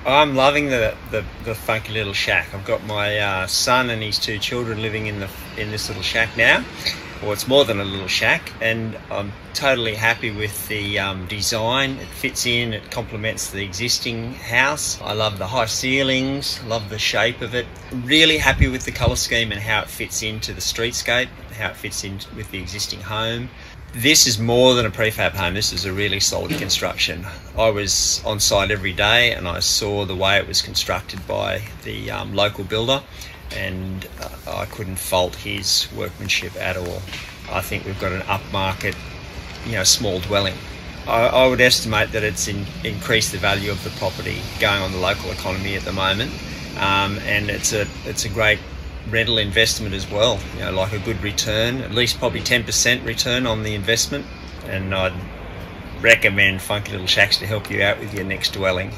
I'm loving the funky little shack. I've got my son and his two children living in this little shack now. Well, it's more than a little shack, and I'm totally happy with the design. It fits in, it complements the existing house. I love the high ceilings, love the shape of it. Really happy with the colour scheme and how it fits into the streetscape, how it fits in with the existing home. This is more than a prefab home. This is a really solid construction. I was on site every day and I saw the way it was constructed by the local builder, and I couldn't fault his workmanship at all. I think we've got an upmarket, small dwelling. I would estimate that it's increased the value of the property going on the local economy at the moment, and it's a great rental investment as well. Like a good return, at least probably 10% return on the investment, and I'd recommend Funky Little Shacks to help you out with your next dwelling.